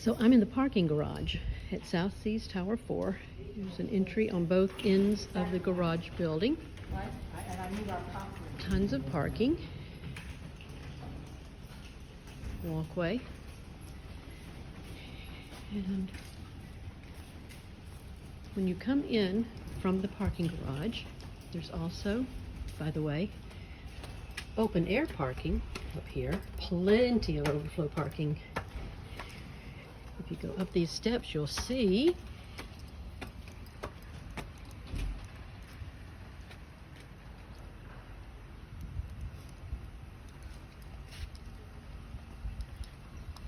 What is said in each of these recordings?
So I'm in the parking garage at South Seas Tower 4. There's an entry on both ends of the garage building. Tons of parking. Walkway. And when you come in from the parking garage, there's also, by the way, open air parking up here. Plenty of overflow parking. If you go up these steps, you'll see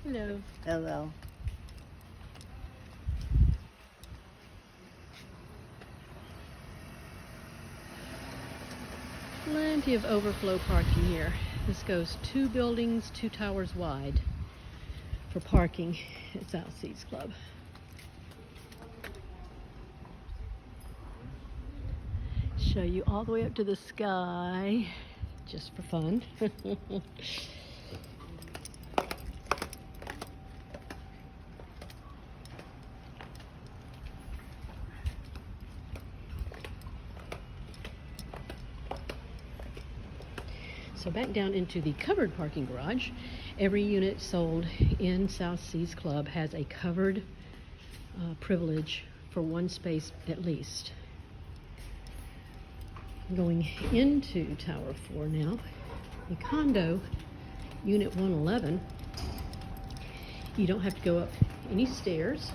hello. Hello. Plenty of overflow parking here. This goes 2 buildings, 2 towers wide for parking at South Seas Club. Show you all the way up to the sky, just for fun. So back down into the covered parking garage. Every unit sold in South Seas Club has a covered privilege for 1 space at least. Going into Tower 4 now, the condo, Unit 111, you don't have to go up any stairs.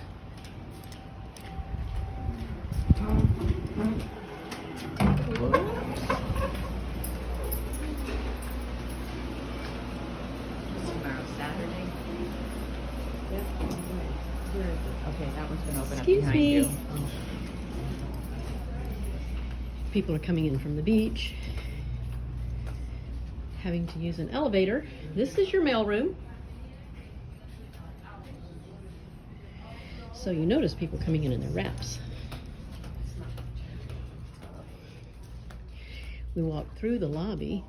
Okay, that one's been open up Excuse behind me. you. People are coming in from the beach, having to use an elevator. This is your mailroom. So you notice people coming in their wraps. We walk through the lobby.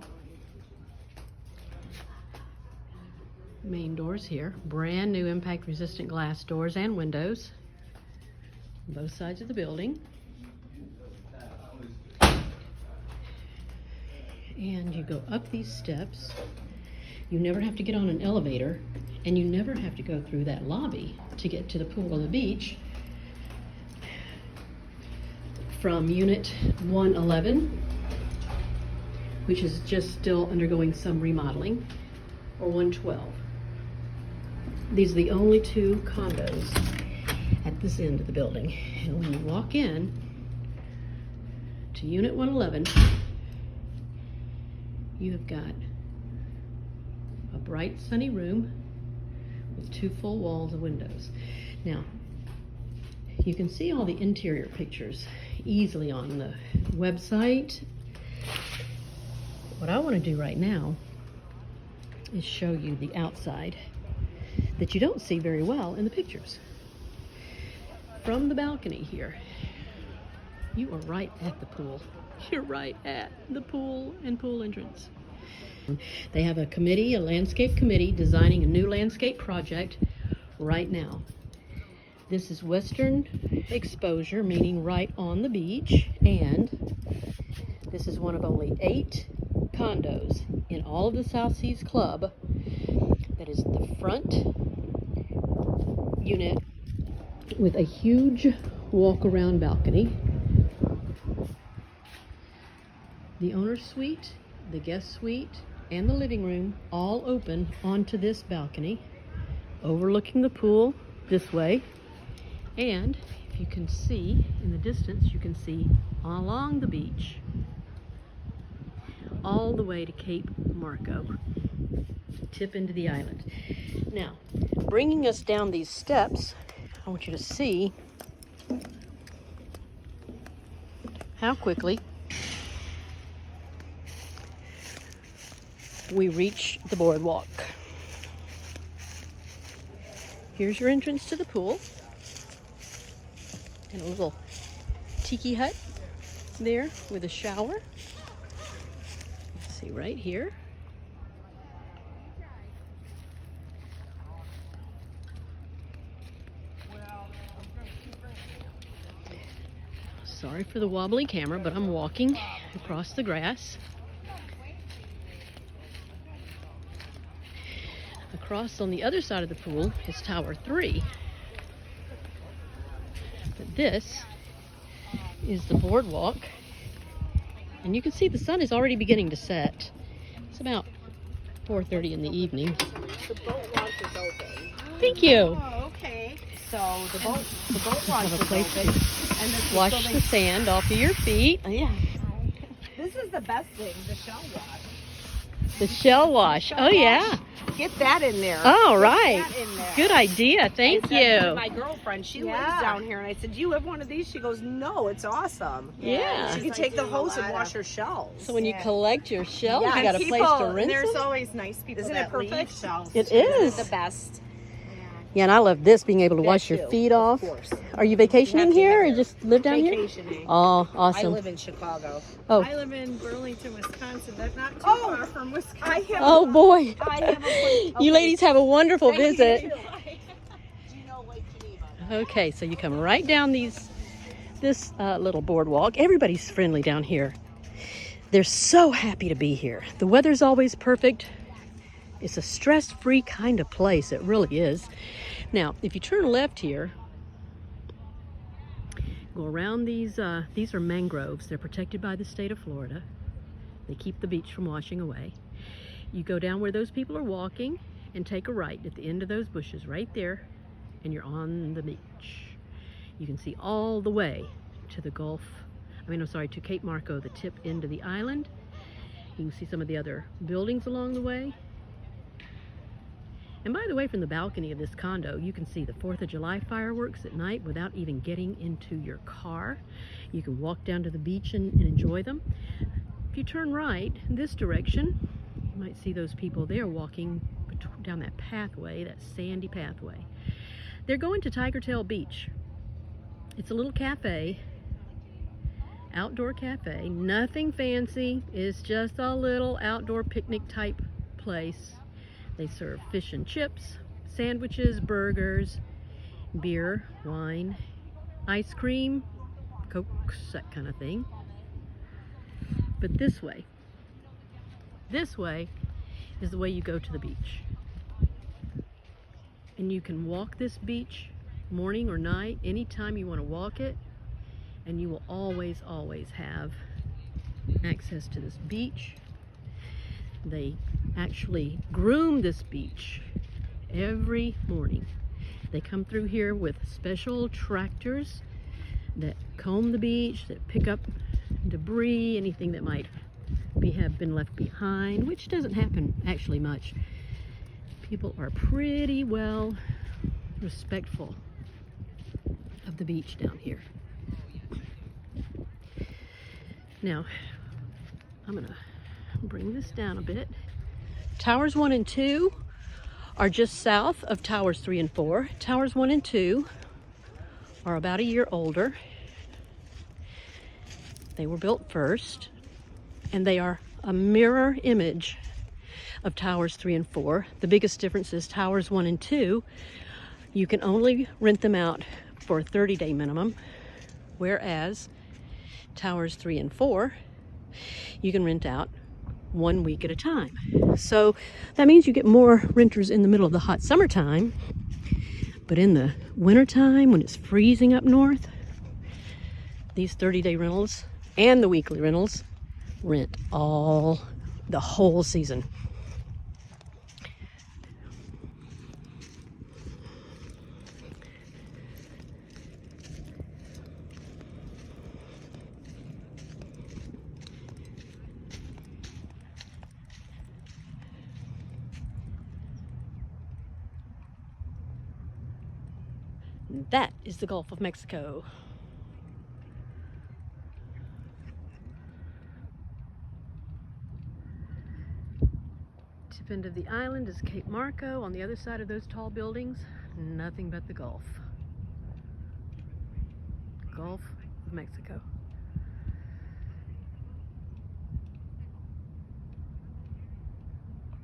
Main doors here, brand new impact resistant glass doors and windows on both sides of the building. And you go up these steps. You never have to get on an elevator, and you never have to go through that lobby to get to the pool or the beach. From Unit 111, which is just still undergoing some remodeling, or 112. These are the only 2 condos at this end of the building. And when you walk in to Unit 111, you have got a bright sunny room with 2 full walls of windows. Now, you can see all the interior pictures easily on the website. What I want to do right now is show you the outside that you don't see very well in the pictures. From the balcony here, you are right at the pool. You're right at the pool and pool entrance. They have a committee, a landscape committee, designing a new landscape project right now. This is western exposure, meaning right on the beach, and this is one of only 8 condos in all of the South Seas Club that is the front unit with a huge walk-around balcony. The owner's suite, the guest suite, and the living room all open onto this balcony, overlooking the pool this way. And if you can see in the distance, you can see along the beach all the way to Cape Marco, tip into the island. Now, bringing us down these steps, I want you to see how quickly we reach the boardwalk. Here's your entrance to the pool, and a little tiki hut there with a shower. See right here. Sorry for the wobbly camera, but I'm walking across the grass. Across on the other side of the pool is Tower 3. But this is the boardwalk. And you can see the sun is already beginning to set. It's about 4:30 in the evening. The boat launch is open. Thank you. Oh, okay. So the boat launch Have a is place open. to And this is wash building- the sand off of your feet. Oh, yeah. This is the best thing, the shell wash. The shell wash. Oh, yeah. Get that in there. Oh, right. Get that in there. Good idea. Thank I said to you. my girlfriend, she lives down here, and I said, "Do you have one of these?" She goes, "No, it's awesome." Yeah. She can take the hose and wash her shells. So when you collect your shells, Yeah, you got a and place to rinse There's them? always nice people Isn't that it perfect? leave shells. It too. is. They're the best. Yeah, and I love this, being able to wash your too, feet of off. course. Are you vacationing You have to here or have just live down here? Vacationing. Oh, I awesome. live in Chicago. Oh, I live in Burlington, Wisconsin. That's not too Oh, far from Wisconsin. I have. oh boy. I have a place. You ladies have a wonderful Thank you. visit. Do you know Lake Geneva? Okay, so you come right down this little boardwalk. Everybody's friendly down here. They're so happy to be here. The weather's always perfect. It's a stress-free kind of place. It really is. Now, if you turn left here, go around these are mangroves. They're protected by the state of Florida. They keep the beach from washing away. You go down where those people are walking and take a right at the end of those bushes right there, and you're on the beach. You can see all the way to the Gulf. To Cape Marco, the tip end of the island. You can see some of the other buildings along the way. And by the way, from the balcony of this condo, you can see the 4th of July fireworks at night without even getting into your car. You can walk down to the beach and enjoy them. If you turn right in this direction, you might see those people there walking down that pathway, that sandy pathway. They're going to Tiger Tail Beach. It's a little cafe, outdoor cafe, nothing fancy. It's just a little outdoor picnic type place. They serve fish and chips, sandwiches, burgers, beer, wine, ice cream, Cokes, that kind of thing. But this way is the way you go to the beach. And you can walk this beach morning or night, anytime you want to walk it, and you will always, always have access to this beach. They actually groom this beach every morning. They come through here with special tractors that comb the beach, that pick up debris, anything that might have been left behind, which doesn't happen actually much. People are pretty well respectful of the beach down here. Now, I'm gonna bring this down a bit. Towers 1 and 2 are just south of Towers 3 and 4. Towers 1 and 2 are about a year older. They were built first, and they are a mirror image of Towers 3 and 4. The biggest difference is Towers 1 and 2, you can only rent them out for a 30-day minimum, whereas Towers 3 and 4, you can rent out 1 week at a time. So that means you get more renters in the middle of the hot summertime, but in the wintertime when it's freezing up north, these 30-day rentals and the weekly rentals rent the whole season. That is the Gulf of Mexico. Tip end of the island is Cape Marco. On the other side of those tall buildings, nothing but the Gulf. Gulf of Mexico.